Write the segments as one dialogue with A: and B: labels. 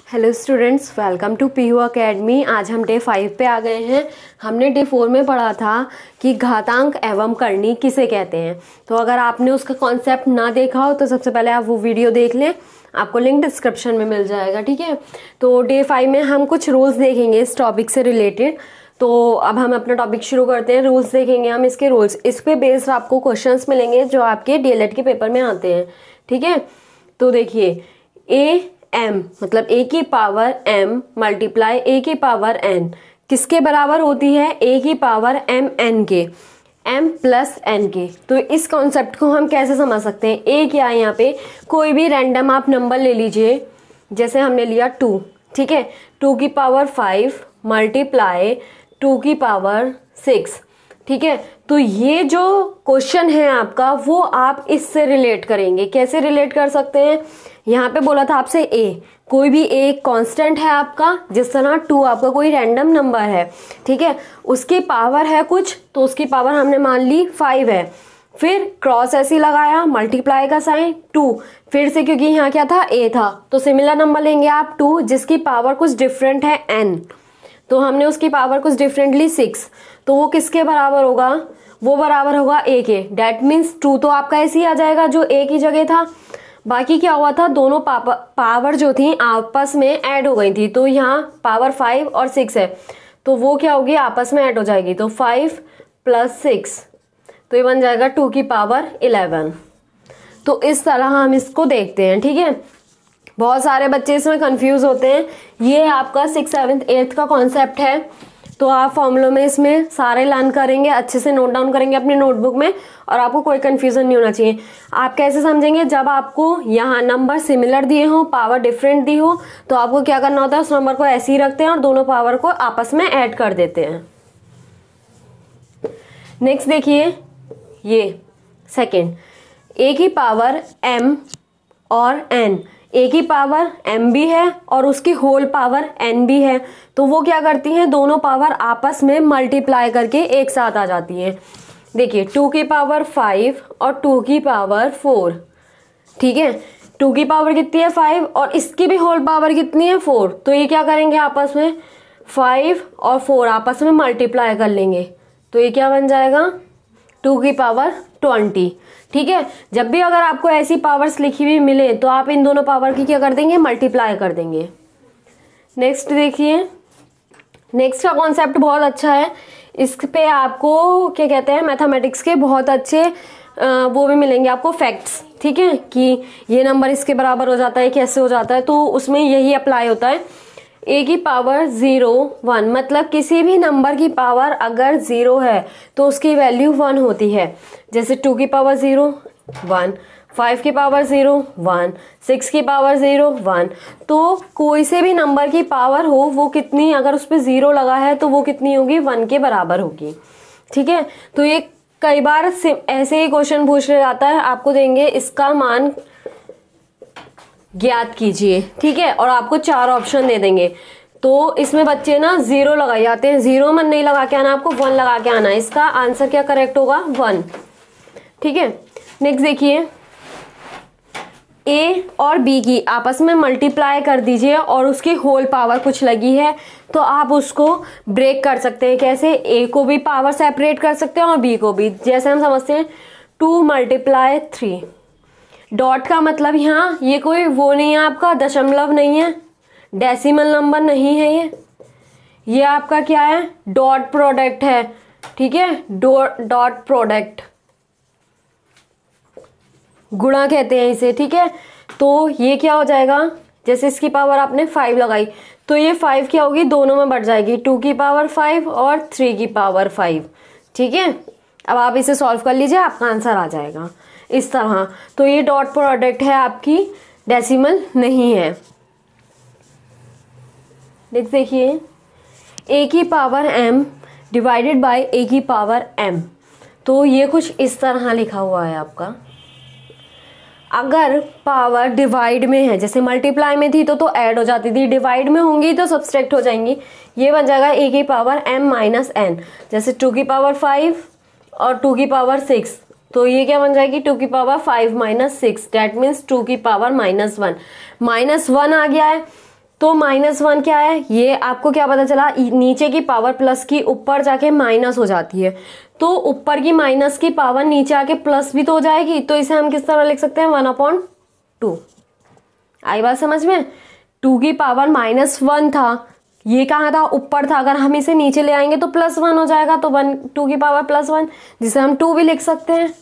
A: Hello students, welcome to PU academy. आज हम day 5 पे आ गए हैं। हमने डे 4 में पढ़ा था कि घातांक एवं करनी किसे कहते हैं। तो अगर आपने उसका कॉन्सेप्ट ना देखा हो तो सबसे पहले आप वो वीडियो देख लें, आपको लिंक डिस्क्रिप्शन में मिल जाएगा। ठीक है, तो डे 5 में हम कुछ रूल्स देखेंगे इस टॉपिक से रिलेटेड। तो अब हम अपना टॉपिक शुरू करते हैं। रूल्स देखेंगे हम, इसके रूल्स, इस पे बेस्ड आपको क्वेश्चंस मिलेंगे जो आपके डीएलएड के पेपर में आते हैं। ठीक है, तो देखिए, ए एम मतलब ए की पावर एम मल्टीप्लाई ए की पावर एन किसके बराबर होती है? ए की पावर एम एन के, एम प्लस एन के। तो इस कॉन्सेप्ट को हम कैसे समझ सकते हैं? ए क्या है यहाँ पे? कोई भी रैंडम आप नंबर ले लीजिए, जैसे हमने लिया 2। ठीक है, 2 की पावर 5 मल्टीप्लाई 2 की पावर 6। ठीक है, तो ये जो क्वेश्चन है आपका वो आप इससे रिलेट करेंगे। कैसे रिलेट कर सकते हैं? यहाँ पे बोला था आपसे ए, कोई भी ए कांस्टेंट है आपका, जिस तरह 2 आपका कोई रैंडम नंबर है। ठीक है, उसकी पावर है कुछ, तो उसकी पावर हमने मान ली 5 है। फिर क्रॉस ऐसी लगाया, मल्टीप्लाई का साइन 2, फिर से क्योंकि यहाँ क्या था? ए था, तो सिमिलर नंबर लेंगे आप 2 जिसकी पावर कुछ डिफरेंट है n, तो हमने उसकी पावर कुछ डिफरेंटली 6, तो वो किसके बराबर होगा? वो बराबर होगा ए के। डेट मीन्स 2 तो आपका ऐसे ही आ जाएगा जो ए की जगह था। बाकी क्या हुआ था? दोनों पावर जो थी आपस में ऐड हो गई थी, तो यहाँ पावर 5 और 6 है, तो वो क्या होगी? आपस में ऐड हो जाएगी, तो 5 प्लस 6, तो ये बन जाएगा 2 की पावर 11। तो इस तरह हम इसको देखते हैं। ठीक है, बहुत सारे बच्चे इसमें कंफ्यूज होते हैं। ये आपका 6, 7, 8 का कॉन्सेप्ट है, तो आप फॉर्मूलों में इसमें सारे लर्न करेंगे, अच्छे से नोट डाउन करेंगे अपनी नोटबुक में, और आपको कोई कंफ्यूजन नहीं होना चाहिए। आप कैसे समझेंगे? जब आपको यहाँ नंबर सिमिलर दिए हो, पावर डिफरेंट दी हो, तो आपको क्या करना होता है? उस नंबर को ऐसे ही रखते हैं और दोनों पावर को आपस में ऐड कर देते हैं। नेक्स्ट देखिए, ये सेकेंड, ए की पावर एम और एन, ए की पावर m भी है और उसकी होल पावर n भी है, तो वो क्या करती हैं? दोनों पावर आपस में मल्टीप्लाई करके एक साथ आ जाती हैं। देखिए, 2 की पावर 5 और 2 की पावर 4। ठीक है, 2 की पावर कितनी है? 5, और इसकी भी होल पावर कितनी है? 4। तो ये क्या करेंगे? आपस में 5 और 4 आपस में मल्टीप्लाई कर लेंगे, तो ये क्या बन जाएगा? 2 की पावर 20। ठीक है, जब भी अगर आपको ऐसी पावर्स लिखी हुई मिले तो आप इन दोनों पावर की क्या कर देंगे? मल्टीप्लाई कर देंगे। नेक्स्ट देखिए, नेक्स्ट का कॉन्सेप्ट बहुत अच्छा है। इस पे आपको क्या कहते हैं? मैथमेटिक्स के बहुत अच्छे वो भी मिलेंगे आपको फैक्ट्स। ठीक है, कि ये नंबर इसके बराबर हो जाता है, कैसे हो जाता है, तो उसमें यही अप्लाई होता है। ए की पावर 0, 1 मतलब किसी भी नंबर की पावर अगर 0 है तो उसकी वैल्यू 1 होती है। जैसे 2 की पावर 0, 1, 5 की पावर 0, 1, 6 की पावर 0, 1। तो कोई से भी नंबर की पावर हो, वो कितनी, अगर उस पर 0 लगा है तो वो कितनी होगी? 1 के बराबर होगी। ठीक है, तो ये कई बार ऐसे ही क्वेश्चन पूछ लिया जाता है, आपको देंगे इसका मान ज्ञात कीजिए। ठीक है, और आपको 4 ऑप्शन दे देंगे, तो इसमें बच्चे ना 0 लगाए जाते हैं। 0 मन नहीं लगा के आना, आपको 1 लगा के आना। इसका आंसर क्या करेक्ट होगा? 1। ठीक है, नेक्स्ट देखिए, ए और बी की आपस में मल्टीप्लाई कर दीजिए और उसकी होल पावर कुछ लगी है, तो आप उसको ब्रेक कर सकते हैं। कैसे? ए को भी पावर सेपरेट कर सकते हैं और बी को भी। जैसे हम समझते हैं 2 मल्टीप्लाई 3, डॉट का मतलब यहाँ ये कोई वो नहीं है आपका, दशमलव नहीं है, डेसिमल नंबर नहीं है, ये आपका क्या है? डॉट प्रोडक्ट है। ठीक है, डॉट प्रोडक्ट, गुणा कहते हैं इसे। ठीक है, तो ये क्या हो जाएगा? जैसे इसकी पावर आपने 5 लगाई, तो ये 5 क्या होगी? दोनों में बढ़ जाएगी, 2 की पावर 5 और 3 की पावर 5। ठीक है, अब आप इसे सॉल्व कर लीजिए, आपका आंसर आ जाएगा इस तरह। तो ये डॉट प्रोडक्ट है आपकी, डेसिमल नहीं है। नेक्स्ट देखिए, ए की पावर m डिवाइडेड बाय ए की पावर m, तो ये कुछ इस तरह लिखा हुआ है आपका। अगर पावर डिवाइड में है, जैसे मल्टीप्लाई में थी तो ऐड हो जाती थी, डिवाइड में होंगी तो सब्सट्रैक्ट हो जाएंगी। ये बन जाएगा ए की पावर m माइनस n। जैसे 2 की पावर 5 और 2 की पावर 6, तो ये क्या बन जाएगी? 2 की पावर 5 माइनस 6, डेट मीन्स 2 की पावर -1। -1 आ गया है, तो -1 क्या है, ये आपको क्या पता चला, नीचे की पावर प्लस की ऊपर जाके माइनस हो जाती है, तो ऊपर की माइनस की पावर नीचे आके प्लस भी तो हो जाएगी, तो इसे हम किस तरह लिख सकते हैं, 1/2। आई बात समझ में। 2 की पावर -1 था, ये कहाँ था, ऊपर था, अगर हम इसे नीचे ले आएंगे तो +1 हो जाएगा, तो 2 की पावर +1, जिसे हम 2 भी लिख सकते हैं।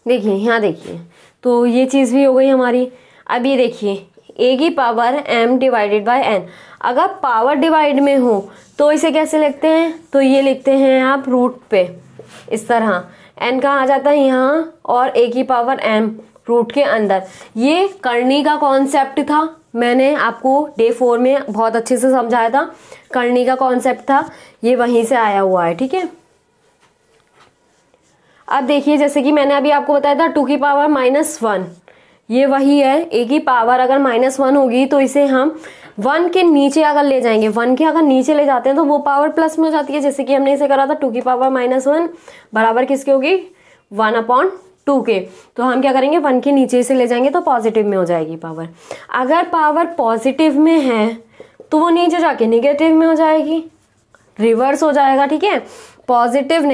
A: देखिए यहाँ देखिए, तो ये चीज़ भी हो गई हमारी। अब ये देखिए a की power m divided by n, अगर पावर डिवाइड में हो तो इसे कैसे लिखते हैं, तो ये लिखते हैं आप रूट पे इस तरह, n कहाँ आ जाता है यहाँ, और a की पावर m रूट के अंदर। ये करनी का कॉन्सेप्ट था, मैंने आपको डे 4 में बहुत अच्छे से समझाया था, करनी का कॉन्सेप्ट था, ये वहीं से आया हुआ है, ठीक है। अब देखिए जैसे कि मैंने अभी आपको बताया था 2 की पावर -1, ये वही है, a की पावर अगर -1 होगी तो इसे हम 1 के नीचे अगर ले जाएंगे, 1 के अगर नीचे ले जाते हैं तो वो पावर प्लस में हो जाती है, जैसे कि हमने इसे करा था 2 की पावर -1 बराबर किसकी होगी, 1/2 के। तो हम क्या करेंगे, 1 के नीचे से ले जाएंगे तो पॉजिटिव में हो जाएगी पावर। अगर पावर पॉजिटिव में है तो वो नीचे जाके निगेटिव में हो जाएगी, रिवर्स हो जाएगा, ठीक है। पॉजिटिव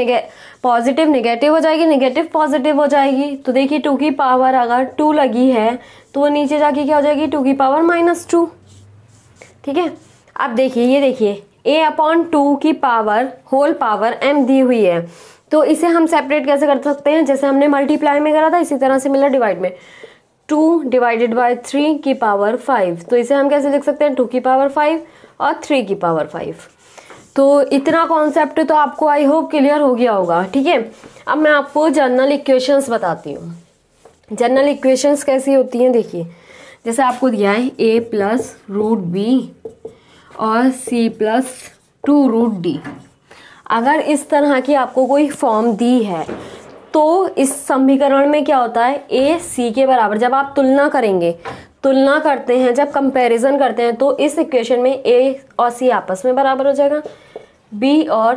A: नेगेटिव हो जाएगी, नेगेटिव पॉजिटिव हो जाएगी। तो देखिए 2 की पावर अगर 2 लगी है तो वो नीचे जाके क्या हो जाएगी, 2 की पावर -2, ठीक है। अब देखिए ये देखिए a/2 की पावर होल पावर m दी हुई है, तो इसे हम सेपरेट कैसे कर सकते हैं, जैसे हमने मल्टीप्लाई में करा था इसी तरह से मिला डिवाइड में, 2 डिवाइडेड बाय 3 की पावर 5, तो इसे हम कैसे लिख सकते हैं, 2 की पावर 5 और 3 की पावर 5। तो इतना कॉन्सेप्ट तो आपको आई होप क्लियर हो गया होगा, ठीक है। अब मैं आपको जनरल इक्वेशंस बताती हूँ। जनरल इक्वेशंस कैसी होती हैं, देखिए जैसे आपको दिया है a+√b और c+2√d। अगर इस तरह की आपको कोई फॉर्म दी है तो इस समीकरण में क्या होता है, a c के बराबर, जब आप तुलना करेंगे, तुलना करते हैं, जब कंपैरिजन करते हैं तो इस इक्वेशन में a और c आपस में बराबर हो जाएगा, b और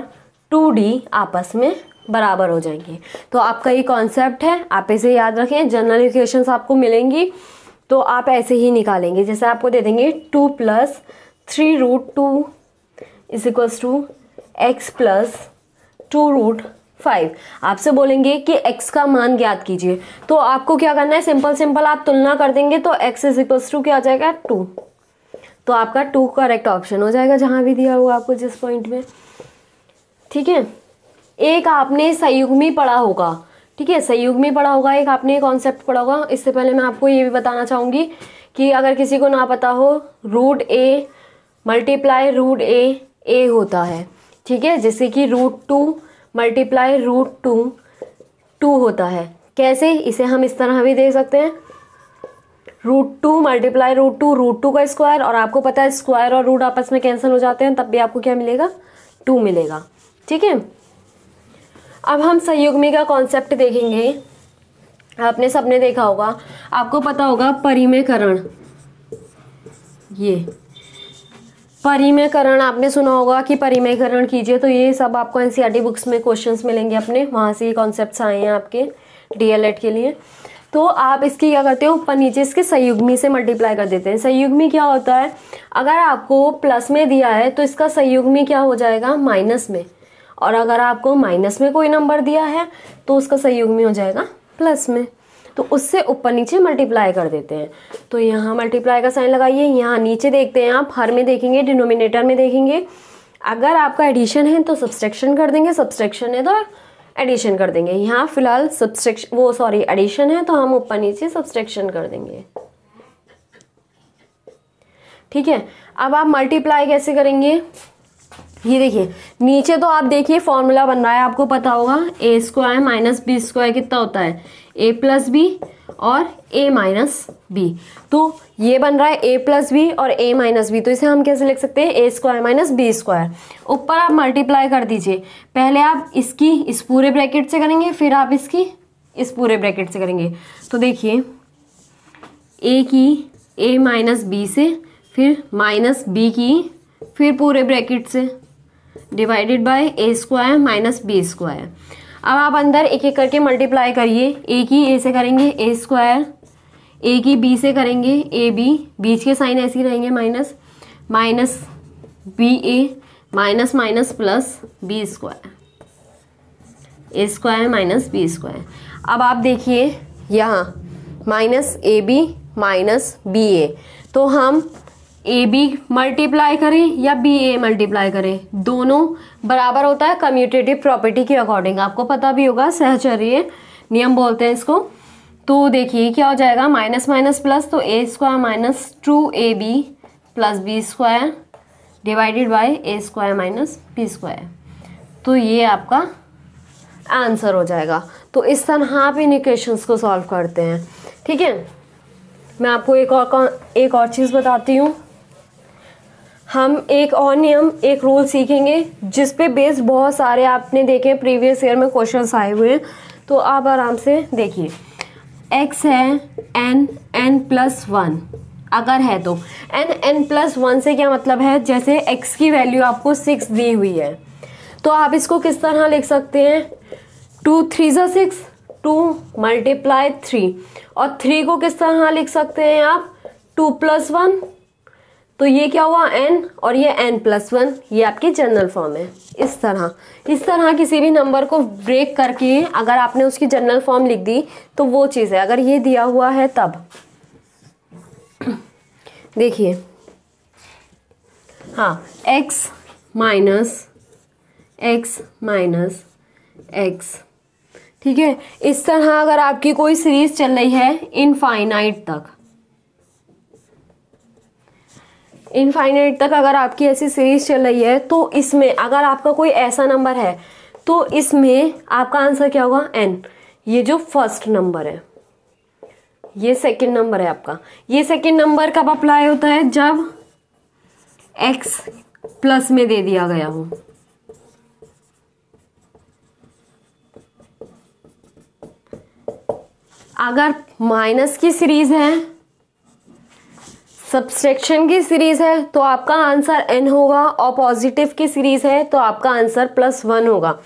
A: 2d आपस में बराबर हो जाएंगे। तो आपका ये कॉन्सेप्ट है, आप इसे याद रखें। जनरल इक्वेशंस आपको मिलेंगी तो आप ऐसे ही निकालेंगे, जैसे आपको दे देंगे 2 + 3√2 = x + 2√5। आपसे बोलेंगे कि x का मान ज्ञात कीजिए, तो आपको क्या करना है, सिंपल आप तुलना कर देंगे तो x = क्या आ जाएगा, 2। तो आपका 2 करेक्ट ऑप्शन हो जाएगा जहां भी दिया हुआ आपको जिस पॉइंट में, ठीक है। एक आपने संयुग्मी पढ़ा होगा, ठीक है, संयुग्मी पढ़ा होगा, एक आपने कॉन्सेप्ट पढ़ा होगा। इससे पहले मैं आपको ये भी बताना चाहूंगी कि अगर किसी को ना पता हो, √a × √a होता है, ठीक है, जैसे कि √2 × √2 2 होता है। कैसे, इसे हम इस तरह भी देख सकते हैं, √2 × √2 का स्क्वायर, और आपको पता है स्क्वायर और रूट आपस में कैंसिल हो जाते हैं, तब भी आपको क्या मिलेगा, 2 मिलेगा, ठीक है। अब हम संयुग्मी का कॉन्सेप्ट देखेंगे। आपने सबने देखा होगा, आपको पता होगा परिमेयकरण, ये परिमेयकरण आपने सुना होगा कि परिमेयकरण कीजिए, तो ये सब आपको एनसीईआरटी बुक्स में क्वेश्चंस मिलेंगे अपने, वहाँ से ये कॉन्सेप्ट्स आए हैं आपके डीएलएड के लिए। तो आप इसकी क्या करते हो, ऊपर नीचे इसके संयुग्मी से मल्टीप्लाई कर देते हैं। संयुग्मी क्या होता है, अगर आपको प्लस में दिया है तो इसका संयुग्मी क्या हो जाएगा, माइनस में, और अगर आपको माइनस में कोई नंबर दिया है तो उसका संयुग्मी हो जाएगा प्लस में, तो उससे ऊपर नीचे मल्टीप्लाई कर देते हैं। तो यहाँ मल्टीप्लाई का साइन लगाइए, यहाँ नीचे देखते हैं आप, हर में देखेंगे, डिनोमिनेटर में देखेंगे। अगर आपका एडिशन है तो सब्सट्रैक्शन कर देंगे, सब्सट्रैक्शन है तो एडिशन कर देंगे। यहाँ फिलहाल एडिशन है तो हम ऊपर नीचे सब्सट्रैक्शन कर देंगे, ठीक है। अब आप मल्टीप्लाई कैसे करेंगे, ये देखिए नीचे तो आप देखिए फॉर्मूला बन रहा है, आपको पता होगा a² - b² कितना होता है, a + b और a - b। तो ये बन रहा है a + b और a - b, तो इसे हम कैसे लिख सकते हैं, a² - b²। ऊपर आप मल्टीप्लाई कर दीजिए, पहले आप इसकी इस पूरे ब्रैकेट से करेंगे, फिर आप इसकी इस पूरे ब्रैकेट से करेंगे। तो देखिए a की a - b से, फिर -b की फिर पूरे ब्रैकेट से, डिवाइडेड बाय a² - b²। अब आप अंदर एक एक करके मल्टीप्लाई करिए। ए की ए से करेंगे ए स्क्वायर, ए की बी से करेंगे ए बी, बीच के साइन ऐसे ही रहेंगे minus, minus b a, minus minus plus b square, a square minus b square. अब आप देखिए यहाँ minus a b minus b a, तो हम ए बी मल्टीप्लाई करें या बी ए मल्टीप्लाई करें, दोनों बराबर होता है कम्यूटेटिव प्रॉपर्टी के अकॉर्डिंग। आपको पता भी होगा, सहचर्य नियम बोलते हैं इसको। तो देखिए क्या हो जाएगा, माइनस माइनस प्लस, तो a square minus 2ab plus b square divided by a square minus b square. तो ये आपका आंसर हो जाएगा। तो इस तरह आप इन इक्वेशंस को सॉल्व करते हैं। ठीक है, मैं आपको एक और चीज़ बताती हूँ। हम एक और नियम, एक रूल सीखेंगे जिस पे बेस्ड बहुत सारे आपने देखे प्रीवियस ईयर में क्वेश्चंस आए हुए हैं। तो आप आराम से देखिए, x है n+1 अगर है तो n+1 से क्या मतलब है, जैसे x की वैल्यू आपको 6 दी हुई है तो आप इसको किस तरह लिख सकते हैं, 2 3 ज़ा 6, 2 मल्टीप्लाई 3, और 3 को किस तरह लिख सकते हैं आप, 2+1, तो ये क्या हुआ n, और ये n+1, ये आपकी जनरल फॉर्म है। इस तरह किसी भी नंबर को ब्रेक करके अगर आपने उसकी जनरल फॉर्म लिख दी तो वो चीज़ है। अगर ये दिया हुआ है तब देखिए, हाँ, x माइनस x, ठीक है। इस तरह अगर आपकी कोई सीरीज चल रही है इनफाइनाइट तक अगर आपकी ऐसी सीरीज चल रही है, तो इसमें अगर आपका कोई ऐसा नंबर है तो इसमें आपका आंसर क्या होगा, n। ये जो फर्स्ट नंबर है, ये सेकंड नंबर है आपका। ये सेकंड नंबर कब अप्लाई होता है, जब x प्लस में दे दिया गया हो। अगर माइनस की सीरीज है, सब्सट्रैक्शन की सीरीज है, तो आपका आंसर n होगा, और पॉजिटिव की सीरीज है तो आपका आंसर +1 होगा।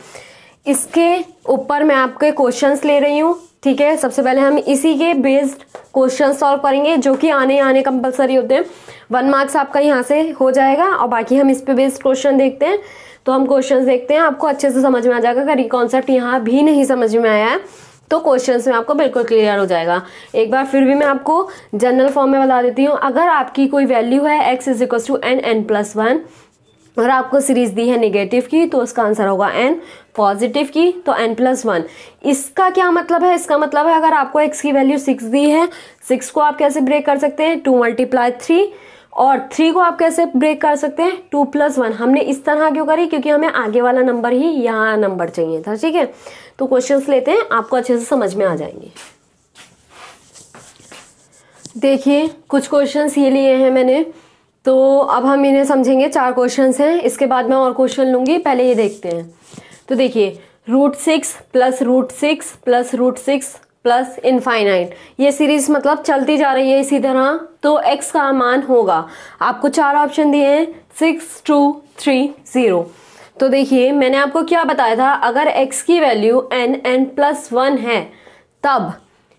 A: इसके ऊपर मैं आपके क्वेश्चंस ले रही हूँ। ठीक है, सबसे पहले हम इसी के बेस्ड क्वेश्चन सॉल्व करेंगे जो कि आने कंपलसरी होते हैं। 1 मार्क्स आपका यहाँ से हो जाएगा, और बाकी हम इस पे बेस्ड क्वेश्चन देखते हैं। तो हम क्वेश्चंस देखते हैं, आपको अच्छे से समझ में आ जाएगा। अगर ये कॉन्सेप्ट यहाँ भी नहीं समझ में आया है तो क्वेश्चंस में आपको बिल्कुल क्लियर हो जाएगा। एक बार फिर भी मैं आपको जनरल फॉर्म में बता देती हूँ। अगर आपकी कोई वैल्यू है x = n+1 और आपको सीरीज दी है नेगेटिव की, तो उसका आंसर होगा n, पॉजिटिव की तो n+1। इसका क्या मतलब है, इसका मतलब है अगर आपको x की वैल्यू 6 दी है, 6 को आप कैसे ब्रेक कर सकते हैं, 2 × 3, और 3 को आप कैसे ब्रेक कर सकते हैं, 2+1। हमने इस तरह क्यों करी, क्योंकि हमें आगे वाला नंबर ही यहाँ नंबर चाहिए था। ठीक है, तो क्वेश्चंस लेते हैं, आपको अच्छे से समझ में आ जाएंगे। देखिए, कुछ क्वेश्चंस ये लिए हैं मैंने, तो अब हम इन्हें समझेंगे। 4 क्वेश्चंस हैं, इसके बाद मैं और क्वेश्चन लूंगी। पहले ये देखते हैं। तो देखिए, √6 + √6 + √6 प्लस इनफाइनाइट, ये सीरीज मतलब चलती जा रही है इसी तरह। तो x का मान होगा, आपको 4 ऑप्शन दिए हैं, 6 2 3 0। तो देखिए, मैंने आपको क्या बताया था, अगर x की वैल्यू n+1 है तब,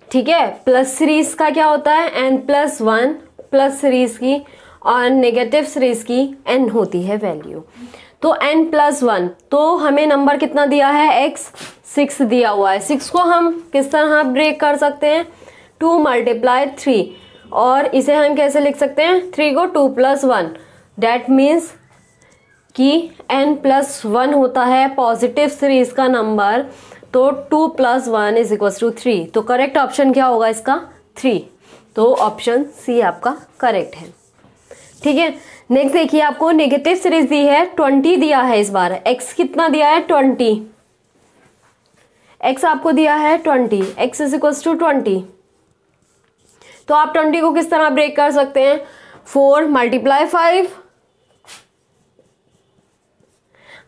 A: ठीक है, प्लस सीरीज का क्या होता है, n+1 प्लस सीरीज की, और नेगेटिव सीरीज की n होती है वैल्यू। तो n+1, तो हमें नंबर कितना दिया है, x 6 दिया हुआ है। 6 को हम किस तरह ब्रेक कर सकते हैं, 2 × 3, और इसे हम कैसे लिख सकते हैं, 3 को 2+1, डेट मीन्स कि n+1 होता है पॉजिटिव सीरीज का नंबर, तो 2 + 1 = 3। तो करेक्ट ऑप्शन क्या होगा इसका, 3। तो ऑप्शन सी आपका करेक्ट है। ठीक है, नेक्स्ट देखिए, आपको नेगेटिव सीरीज दी है, 20 दिया है। इस बार x कितना दिया है, 20, x आपको दिया है 20, x = 20। तो आप 20 को किस तरह ब्रेक कर सकते हैं, 4 × 5।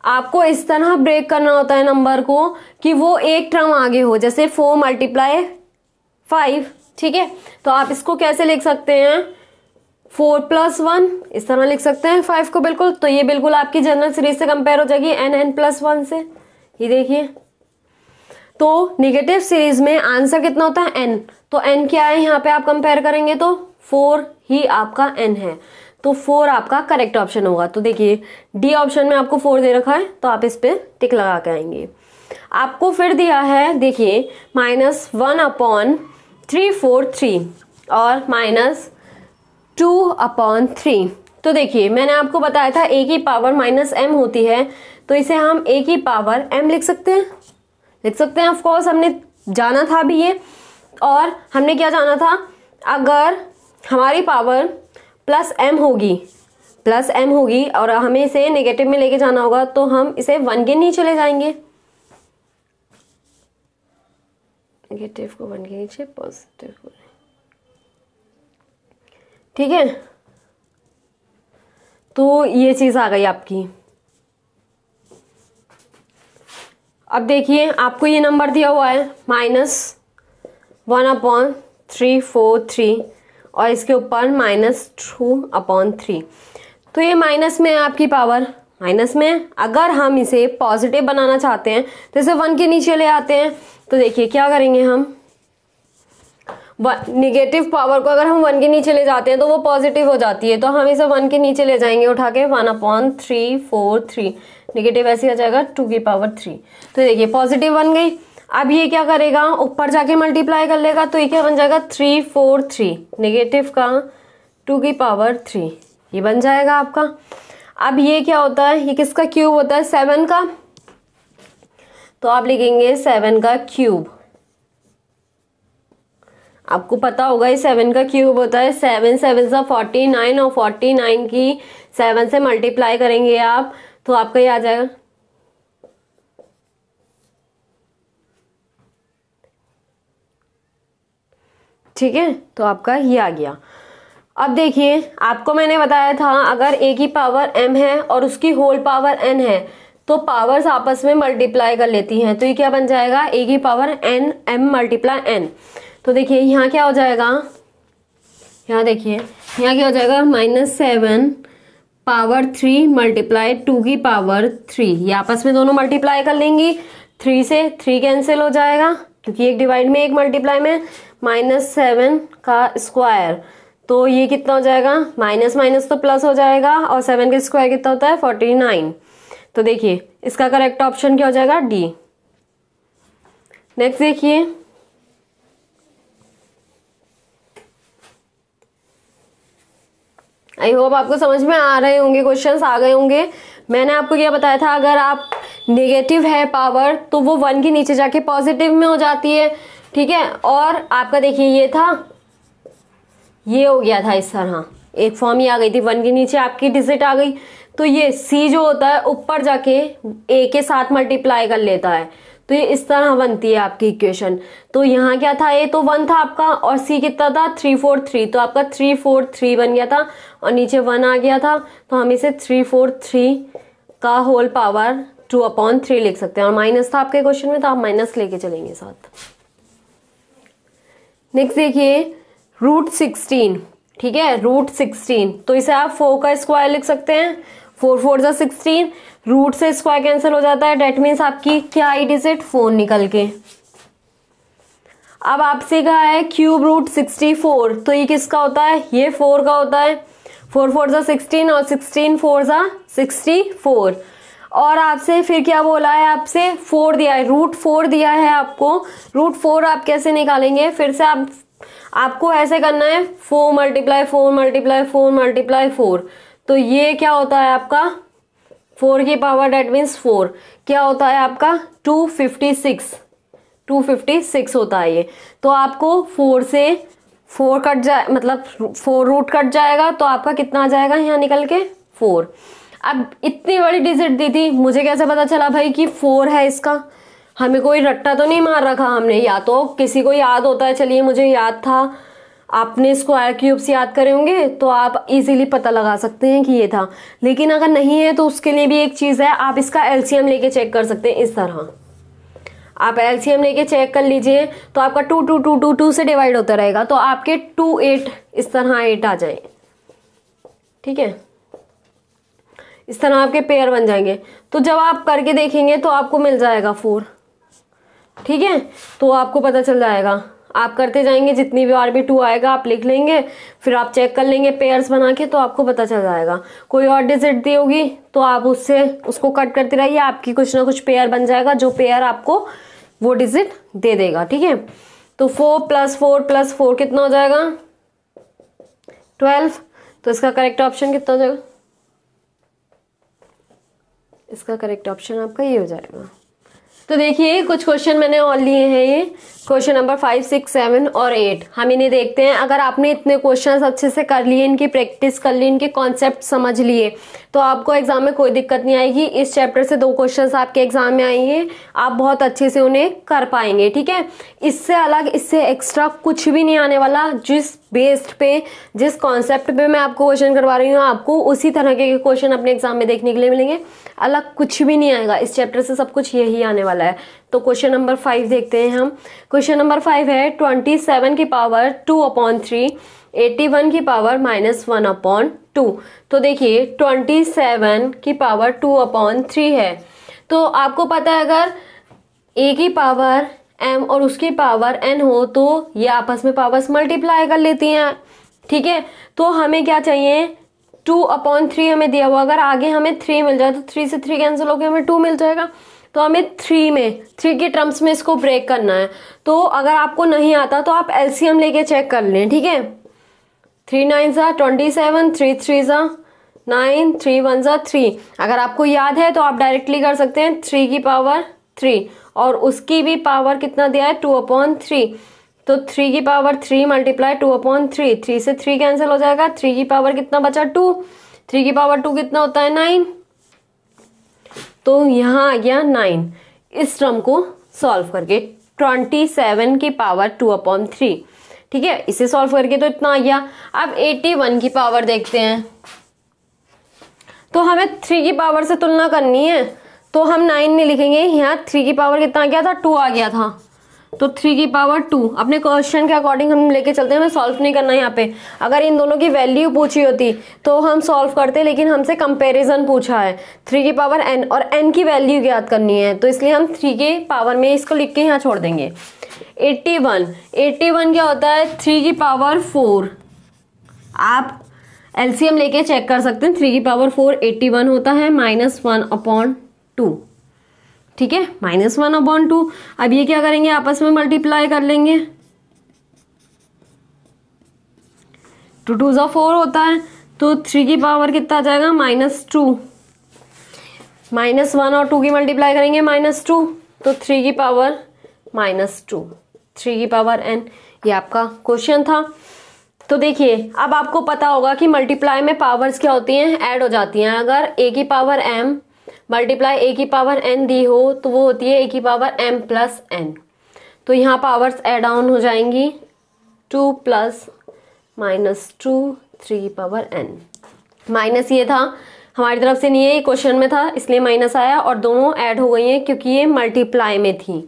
A: आपको इस तरह ब्रेक करना होता है नंबर को कि वो एक टर्म आगे हो, जैसे 4 × 5। ठीक है, तो आप इसको कैसे लिख सकते हैं, 4 + 1, इस तरह लिख सकते हैं 5 को बिल्कुल। तो ये बिल्कुल आपकी जनरल सीरीज से कंपेयर हो जाएगी n+1 से। ये देखिए, तो निगेटिव सीरीज में आंसर कितना होता है n, तो n क्या है यहाँ पे आप कंपेयर करेंगे तो 4 ही आपका n है, तो 4 आपका करेक्ट ऑप्शन होगा। तो देखिए डी ऑप्शन में आपको 4 दे रखा है तो आप इस पे टिक लगा के आएंगे। आपको फिर दिया है देखिए -1/343 और -2/3। तो देखिए मैंने आपको बताया था a की पावर -m होती है, तो इसे हम a की पावर m लिख सकते हैं, ऑफ कोर्स हमने जाना था भी ये। और हमने क्या जाना था, अगर हमारी पावर +m होगी और हमें इसे नेगेटिव में लेके जाना होगा तो हम इसे 1 के नीचे ले जाएंगे, नेगेटिव को 1 के नीचे, पॉजिटिव को, ठीक है। तो ये चीज आ गई आपकी। अब देखिए आपको ये नंबर दिया हुआ है -1/343 और इसके ऊपर -2/3। तो ये माइनस में है आपकी पावर, माइनस में। अगर हम इसे पॉजिटिव बनाना चाहते हैं तो इसे 1 के नीचे ले आते हैं। तो देखिए क्या करेंगे हम, निगेटिव पावर को अगर हम 1 के नीचे ले जाते हैं तो वो पॉजिटिव हो जाती है, तो हम इसे 1 के नीचे ले जाएंगे उठा के 1/343, नेगेटिव ऐसे आ जाएगा 2 की पावर 3। तो देखिए पॉजिटिव बन गई। अब ये क्या करेगा, ऊपर जाके मल्टीप्लाई कर लेगा, तो ये क्या बन जाएगा 343, नेगेटिव का 2 की पावर 3, ये बन जाएगा आपका। अब ये क्या होता है, ये किसका क्यूब होता है, 7 का, तो आप लिखेंगे 7 का क्यूब। आपको पता होगा ये 7 का क्यूब होता है 7 7 सा 49 और 49 की 7 से मल्टीप्लाई करेंगे आप तो आपका ये आ जाएगा, ठीक है। तो आपका ये आ गया। अब देखिए आपको मैंने बताया था अगर a की पावर m है और उसकी होल पावर n है तो पावर्स आपस में मल्टीप्लाई कर लेती हैं, तो ये क्या बन जाएगा, a की power n m multiply n। तो देखिए यहाँ क्या हो जाएगा, यहाँ देखिए यहाँ क्या हो जाएगा, -7 पावर 3 मल्टीप्लाई 2 की पावर 3, ये आपस में दोनों मल्टीप्लाई कर लेंगी, 3 से 3 कैंसिल हो जाएगा क्योंकि एक डिवाइड में एक मल्टीप्लाई में, -7 का स्क्वायर, तो ये कितना हो जाएगा, माइनस माइनस तो प्लस हो जाएगा और 7 का स्क्वायर कितना होता है 49। तो देखिए इसका करेक्ट ऑप्शन क्या हो जाएगा, डी। नेक्स्ट देखिए आई होप आपको समझ में आ रहे होंगे, क्वेश्चंस आ गए होंगे। मैंने आपको क्या बताया था, अगर आप नेगेटिव है पावर तो वो 1 के नीचे जाके पॉजिटिव में हो जाती है, ठीक है। और आपका देखिए ये था, ये हो गया था इस तरह, एक फॉर्म ही आ गई थी, 1 के नीचे आपकी डिजिट आ गई, तो ये सी जो होता है ऊपर जाके ए के साथ मल्टीप्लाई कर लेता है, तो ये इस तरह बनती है आपकी इक्वेशन। तो यहाँ क्या था, ए तो 1 था आपका और सी कितना था 343, तो आपका 343 बन गया था और नीचे 1 आ गया था, तो हम इसे 343 का होल पावर 2/3 लिख सकते हैं। और माइनस था आपके क्वेश्चन में तो आप माइनस लेके चलेंगे साथ। नेक्स्ट देखिए √16, ठीक है, √16, तो इसे आप 4 का स्क्वायर लिख सकते हैं, 4 4 जा 16, रूट से स्क्वायर कैंसिल हो जाता है, डेट मीन्स आपकी क्या आई डिजिट 4 निकल के। अब आपसे कहा है क्यूब √64, तो ये किसका होता है, ये 4 का होता है, 4 4 जा 16 और 16 4 जा 64। और आपसे फिर क्या बोला है, आपसे 4 दिया है, √4 दिया है आपको, √4 आप कैसे निकालेंगे, फिर से आपको ऐसे करना है 4 मल्टीप्लाई 4 मल्टीप्लाई 4 मल्टीप्लाई 4, तो ये क्या होता है आपका 4 की पावर डेट मीन्स 4 क्या होता है आपका 256 होता है ये। तो आपको 4 से 4 कट जाए, मतलब 4 रूट कट जाएगा, तो आपका कितना आ जाएगा यहाँ निकल के 4। अब इतनी बड़ी डिजिट दी थी, मुझे कैसे पता चला भाई कि 4 है इसका, हमें कोई रट्टा तो नहीं मार रखा हमने, या तो किसी को याद होता है, चलिए मुझे याद था, आपने स्क्वायर क्यूब्स याद करे होंगे तो आप इजीली पता लगा सकते हैं कि ये था। लेकिन अगर नहीं है तो उसके लिए भी एक चीज है, आप इसका एलसीएम लेके चेक कर सकते हैं। इस तरह आप एलसीएम लेके चेक कर लीजिए तो आपका 2 2 2 2 2 से डिवाइड होता रहेगा, तो आपके 2 8 इस तरह 8 आ जाए, ठीक है, इस तरह आपके पेयर बन जाएंगे। तो जब आप करके देखेंगे तो आपको मिल जाएगा 4, ठीक है, तो आपको पता चल जाएगा। आप करते जाएंगे, जितनी बार भी 2 आएगा आप लिख लेंगे, फिर आप चेक कर लेंगे पेयर्स बना के, तो आपको पता चल जाएगा। कोई और डिजिट दी होगी तो आप उसको कट करते रहिए, आपकी कुछ ना कुछ पेयर बन जाएगा, जो पेयर आपको वो डिजिट दे देगा। ठीक है, तो 4 + 4 + 4 कितना हो जाएगा? 12। तो इसका करेक्ट ऑप्शन कितना हो जाएगा? इसका करेक्ट ऑप्शन आपका ये हो जाएगा। तो देखिए कुछ क्वेश्चन मैंने और लिए हैं, ये क्वेश्चन नंबर 5, 6, 7 और 8 हम इन्हें देखते हैं। अगर आपने इतने क्वेश्चंस अच्छे से कर लिए, इनकी प्रैक्टिस कर ली, इनके कॉन्सेप्ट समझ लिए, तो आपको एग्जाम में कोई दिक्कत नहीं आएगी। इस चैप्टर से 2 क्वेश्चंस आपके एग्जाम में आएंगे, आप बहुत अच्छे से उन्हें कर पाएंगे। ठीक है, इससे अलग, इससे एक्स्ट्रा कुछ भी नहीं आने वाला। जिस बेस्ड पे, जिस कॉन्सेप्ट पे मैं आपको क्वेश्चन करवा रही हूँ, आपको उसी तरह के क्वेश्चन अपने एग्जाम में देखने के लिए मिलेंगे। अलग कुछ भी नहीं आएगा, इस चैप्टर से सब कुछ यही आने वाला है। तो क्वेश्चन नंबर 5 देखते हैं हम। क्वेश्चन नंबर 5 है 27 की पावर 2/3, 81 की पावर -1/2। तो देखिए 27 की पावर 2/3 है, तो आपको पता है अगर a की पावर m और उसकी पावर n हो तो ये आपस में पावर्स मल्टीप्लाई कर लेती हैं। ठीक है, तो हमें क्या चाहिए? 2/3 हमें दिया हुआ, अगर आगे हमें 3 मिल जाए तो 3 से 3 कैंसिल होकर हमें 2 मिल जाएगा। तो हमें 3 के टर्म्स में इसको ब्रेक करना है। तो अगर आपको नहीं आता तो आप एलसीएम लेके चेक कर लें। ठीक है, 3 9 27, 3 3 9, 3 1 3। अगर आपको याद है तो आप डायरेक्टली कर सकते हैं 3 की पावर 3 और उसकी भी पावर कितना दिया है? 2/3। तो 3 की पावर 3 × 2/3, 3 से 3 कैंसिल हो जाएगा, 3 की पावर कितना बचा? 2। 3 की पावर 2 कितना होता है? 9। तो यहाँ आ गया 9। इस टर्म को सॉल्व करके 27 की पावर 2/3। ठीक है, इसे सॉल्व करके तो इतना आ गया। अब 81 की पावर देखते हैं, तो हमें 3 की पावर से तुलना करनी है, तो हम 9 नहीं लिखेंगे, यहाँ 3 की पावर कितना आ गया था? 2 आ गया था। तो 3 की पावर 2 अपने क्वेश्चन के अकॉर्डिंग हम लेके चलते हैं, हमें सॉल्व नहीं करना है यहाँ पे। अगर इन दोनों की वैल्यू पूछी होती तो हम सॉल्व करते, लेकिन हमसे कंपैरिजन पूछा है। 3 की पावर n और n की वैल्यू याद करनी है, तो इसलिए हम 3 के पावर में इसको लिख के यहाँ छोड़ देंगे। 81 क्या होता है? 3 की पावर 4। आप एलसीएम लेके चेक कर सकते हैं। 3 की पावर 4 81 होता है -1/2। ठीक है, -1/2। अब ये क्या करेंगे? आपस में मल्टीप्लाई कर लेंगे। 2 2 4 होता है, तो 3 की पावर कितना आ जाएगा? -2। -1 और 2 की मल्टीप्लाई करेंगे -2, तो 3 की पावर -2, 3 की पावर n। ये आपका क्वेश्चन था। तो देखिए अब आपको पता होगा कि मल्टीप्लाई में पावर्स क्या होती हैं? ऐड हो जाती हैं। अगर a की पावर m मल्टीप्लाई a की पावर n दी हो तो वो होती है a की पावर m + n। तो यहाँ पावर्स ऐड ऑन हो जाएंगी, 2 + -2, 3 की पावर n। माइनस ये था, हमारी तरफ से नहीं है, ये क्वेश्चन में था इसलिए माइनस आया, और दोनों ऐड हो गई हैं क्योंकि ये मल्टीप्लाई में थी।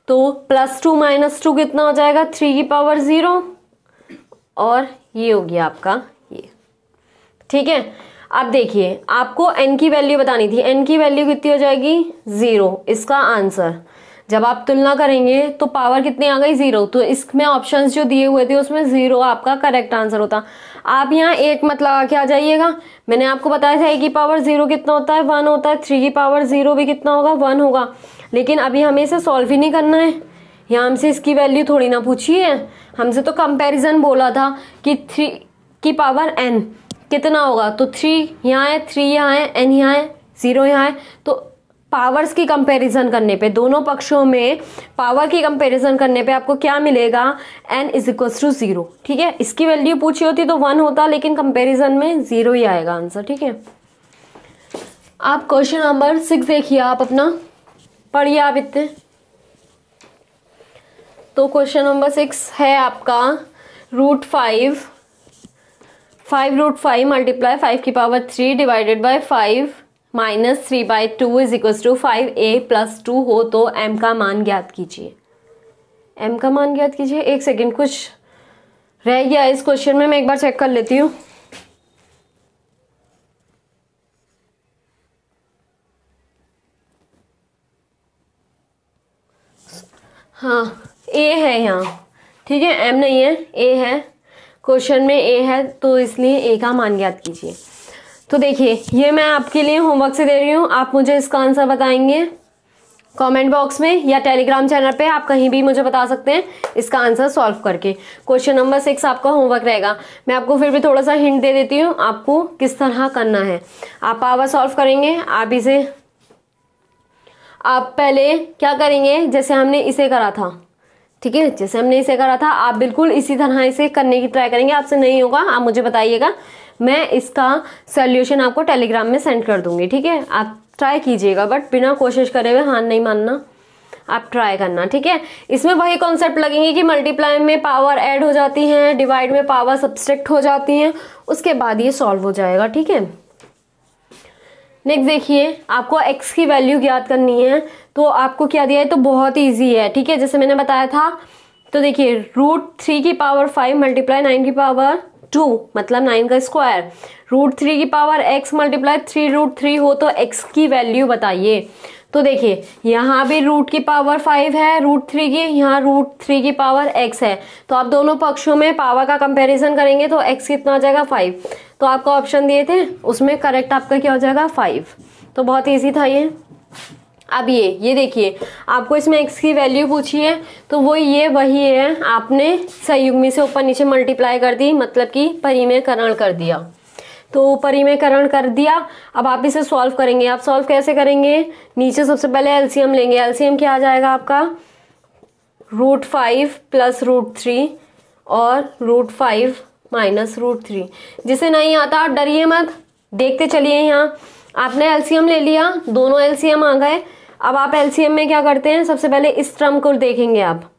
A: तो +2 - 2 कितना हो जाएगा? 3 की पावर 0, और ये हो गया आपका ये। ठीक है, अब देखिए आपको n की वैल्यू बतानी थी। n की वैल्यू कितनी हो जाएगी? 0। इसका आंसर जब आप तुलना करेंगे तो पावर कितनी आ गई? 0। तो इसमें ऑप्शंस जो दिए हुए थे उसमें 0 आपका करेक्ट आंसर होता। आप यहाँ 1 मत लगा के आ जाइएगा। मैंने आपको बताया था a की पावर 0 कितना होता है? 1 होता है। 3 की पावर 0 भी कितना होगा? 1 होगा। लेकिन अभी हमें इसे सॉल्व ही नहीं करना है, यहाँ हमसे इसकी वैल्यू थोड़ी ना पूछी है, हमसे तो कंपैरिजन बोला था कि 3 की पावर n कितना होगा। तो 3 यहाँ है, 3 यहाँ है, n यहाँ है, 0 यहाँ है। तो पावर्स की कंपैरिजन करने पे, दोनों पक्षों में पावर की कंपैरिजन करने पे आपको क्या मिलेगा? n = 0। ठीक है, इसकी वैल्यू पूछी होती तो 1 होता, लेकिन कंपैरिजन में 0 ही आएगा आंसर। ठीक है, आप क्वेश्चन नंबर 6 देखिए, आप अपना पढ़िए आप इतने। तो क्वेश्चन नंबर 6 है आपका √5 √5 × 5 की पावर 3 डिवाइडेड बाय 5 -3/2 = 5a + 2 हो तो m का मान ज्ञात कीजिए। m का मान ज्ञात कीजिए। एक सेकेंड, कुछ रह गया इस क्वेश्चन में, मैं एक बार चेक कर लेती हूँ। हाँ ए है यहाँ, ठीक है, एम नहीं है, ए है, क्वेश्चन में ए है, तो इसलिए ए का मान ज्ञात कीजिए। तो देखिए ये मैं आपके लिए होमवर्क से दे रही हूँ, आप मुझे इसका आंसर बताएंगे कमेंट बॉक्स में या टेलीग्राम चैनल पे, आप कहीं भी मुझे बता सकते हैं इसका आंसर सॉल्व करके। क्वेश्चन नंबर 6 आपका होमवर्क रहेगा। मैं आपको फिर भी थोड़ा सा हिंट दे देती हूँ आपको किस तरह करना है। आप पावर सॉल्व करेंगे, आप पहले क्या करेंगे, जैसे हमने इसे करा था, ठीक है, जैसे हमने इसे करा था, आप बिल्कुल इसी तरह इसे करने की ट्राई करेंगे। आपसे नहीं होगा आप मुझे बताइएगा, मैं इसका सॉल्यूशन आपको टेलीग्राम में सेंड कर दूंगी, ठीक है। आप ट्राई कीजिएगा, बट बिना कोशिश करे हुए हार नहीं मानना, आप ट्राई करना, ठीक है। इसमें वही कॉन्सेप्ट लगेंगे कि मल्टीप्लाई में पावर ऐड हो जाती हैं, डिवाइड में पावर सब्सट्रैक्ट हो जाती हैं, उसके बाद ये सॉल्व हो जाएगा, ठीक है। नेक्स्ट देखिए, आपको x की वैल्यू ज्ञात करनी है, तो आपको क्या दिया है, तो बहुत ईजी है, ठीक है, जैसे मैंने बताया था। तो देखिए √3 की पावर 5 मल्टीप्लाई 9 की पावर 2 मतलब 9 का स्क्वायर, √3 की पावर x मल्टीप्लाई 3√3 हो तो x की वैल्यू बताइए। तो देखिए यहाँ भी रूट की पावर 5 है √3 की, यहाँ √3 की पावर x है, तो आप दोनों पक्षों में पावर का कंपैरिजन करेंगे तो x कितना आ जाएगा 5। तो आपको ऑप्शन दिए थे उसमें करेक्ट आपका क्या हो जाएगा 5। तो बहुत ईजी था ये। अब ये देखिए आपको इसमें x की वैल्यू पूछी है, तो वो ये वही है, आपने संयुग्मी से ऊपर नीचे मल्टीप्लाई कर दी, मतलब कि परिमेयकरण कर दिया। तो परिमेयकरण कर दिया, अब आप इसे सॉल्व करेंगे। आप सॉल्व कैसे करेंगे, नीचे सबसे पहले एलसीएम लेंगे। एलसीएम क्या आ जाएगा आपका, √5 प्लस √3 और √5 माइनस √3। जिसे नहीं आता आप डरिए मत, देखते चलिए। यहाँ आपने एलसीएम ले लिया, दोनों एलसीएम आ गए। अब आप एलसीएम में क्या करते हैं, सबसे पहले इस टर्म को देखेंगे आप,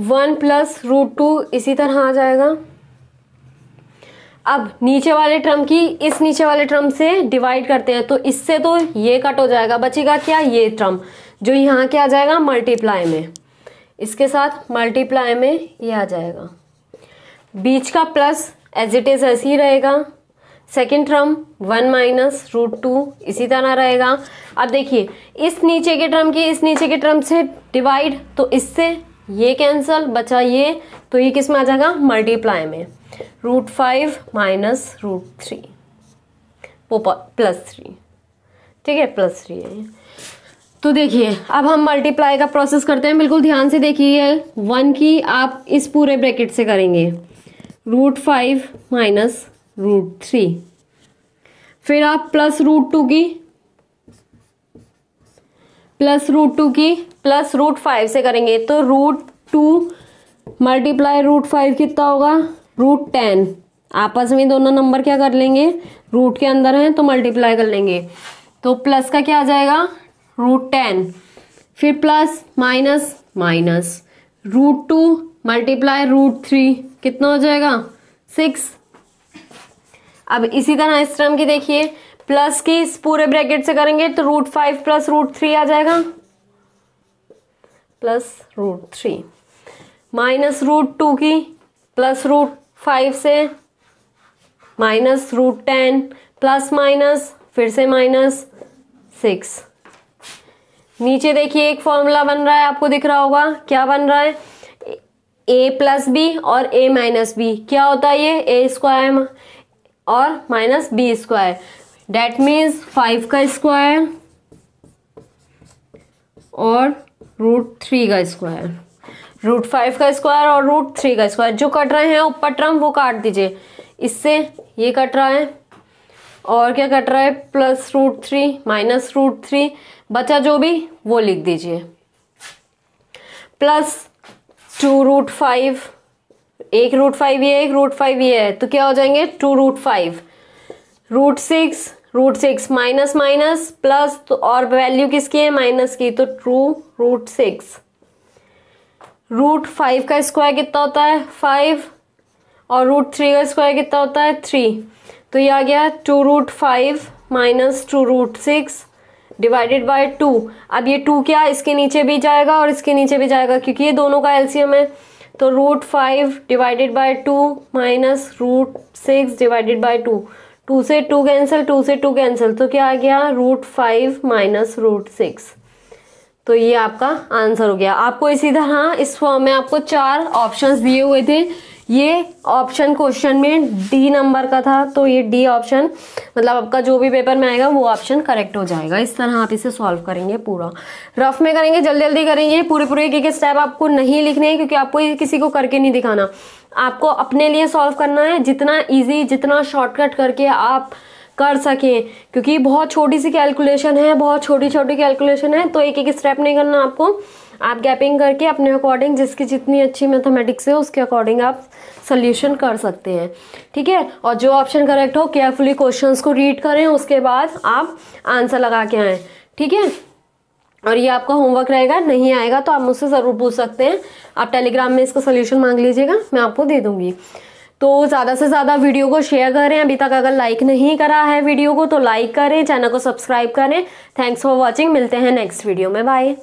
A: 1 प्लस √2 इसी तरह आ जाएगा। अब नीचे वाले टर्म की इस नीचे वाले टर्म से डिवाइड करते हैं, तो इससे तो ये कट हो जाएगा, बचेगा क्या, ये टर्म जो यहाँ क्या आ जाएगा मल्टीप्लाई में, इसके साथ मल्टीप्लाई में ये आ जाएगा। बीच का प्लस एज इट इज ऐसे ही रहेगा। सेकेंड टर्म 1 माइनस √2 इसी तरह रहेगा। अब देखिए इस नीचे के टर्म की इस नीचे के टर्म से डिवाइड, तो इससे ये कैंसल, बचा ये, तो ये किस में आ जाएगा मल्टीप्लाई में, √5 माइनस √3 वो +3, ठीक है, +3 है। तो देखिए अब हम मल्टीप्लाई का प्रोसेस करते हैं, बिल्कुल ध्यान से देखिए। 1 की आप इस पूरे ब्रैकेट से करेंगे, √5 माइनस √3, फिर आप प्लस √2 की प्लस √5 से करेंगे, तो √2 मल्टीप्लाई √5 कितना होगा, √10। आपस में दोनों नंबर क्या कर लेंगे, रूट के अंदर हैं तो मल्टीप्लाई कर लेंगे, तो प्लस का क्या आ जाएगा √10, फिर प्लस माइनस माइनस √2 मल्टीप्लाई √3 कितना हो जाएगा 6। अब इसी तरह इस टर्म की देखिए, प्लस की इस पूरे ब्रैकेट से करेंगे तो √5 प्लस √3 आ जाएगा, प्लस √3, माइनस √2 की प्लस √5 से माइनस √10, प्लस माइनस फिर से माइनस 6। नीचे देखिए एक फॉर्मूला बन रहा है, आपको दिख रहा होगा, क्या बन रहा है, a प्लस बी और a माइनस बी, क्या होता है ये, a स्क्वायर और minus b square, that means 5 का स्क्वायर और √3 का स्क्वायर, √5 का स्क्वायर और √3 का स्क्वायर। जो कट रहे हैं ऊपर टर्म वो काट दीजिए, इससे ये कट रहा है और क्या कट रहा है, प्लस √3 माइनस √3, बचा जो भी वो लिख दीजिए, प्लस 2√5, एक √5 ये एक √5 ये है, तो क्या हो जाएंगे 2√5, √6 माइनस माइनस प्लस, तो और वैल्यू किसकी है माइनस की, तो 2√6। √5 का स्क्वायर कितना होता है 5 और √3 का स्क्वायर कितना होता है 3, तो ये आ गया 2√5 माइनस 2√6 डिवाइडेड बाय 2। अब ये 2 क्या इसके नीचे भी जाएगा और इसके नीचे भी जाएगा क्योंकि ये दोनों का एलसीएम है, तो √5 divided by 2 minus √6 divided by 2, 2 से 2 कैंसिल, 2 से 2 कैंसिल, तो क्या आ गया √5 माइनस √6। तो ये आपका आंसर हो गया। आपको इसी तरह इस फॉर्म में आपको 4 ऑप्शंस दिए हुए थे। ये ऑप्शन क्वेश्चन में डी नंबर का था, तो ये डी ऑप्शन मतलब आपका जो भी पेपर में आएगा वो ऑप्शन करेक्ट हो जाएगा। इस तरह आप इसे सॉल्व करेंगे, पूरा रफ में करेंगे, जल्दी जल्दी करेंगे। पूरे एक एक स्टेप आपको नहीं लिखने हैं, क्योंकि आपको ये किसी को करके नहीं दिखाना, आपको अपने लिए सॉल्व करना है। जितना ईजी, जितना शॉर्टकट करके आप कर सकें, क्योंकि बहुत छोटी सी कैलकुलेशन है, बहुत छोटी छोटी कैलकुलेशन है, तो एक एक स्टेप नहीं करना आपको। आप गैपिंग करके अपने अकॉर्डिंग, जिसकी जितनी अच्छी मैथमेटिक्स है उसके अकॉर्डिंग आप सोल्यूशन कर सकते हैं, ठीक है। और जो ऑप्शन करेक्ट हो केयरफुली क्वेश्चंस को रीड करें, उसके बाद आप आंसर लगा के आएँ, ठीक है। और ये आपका होमवर्क रहेगा, नहीं आएगा तो आप मुझसे ज़रूर पूछ सकते हैं। आप टेलीग्राम में इसका सोल्यूशन मांग लीजिएगा, मैं आपको दे दूंगी। तो ज़्यादा से ज़्यादा वीडियो को शेयर करें। अभी तक अगर लाइक नहीं करा है वीडियो को तो लाइक करें, चैनल को सब्सक्राइब करें। थैंक्स फॉर वॉचिंग, मिलते हैं नेक्स्ट वीडियो में, बाय।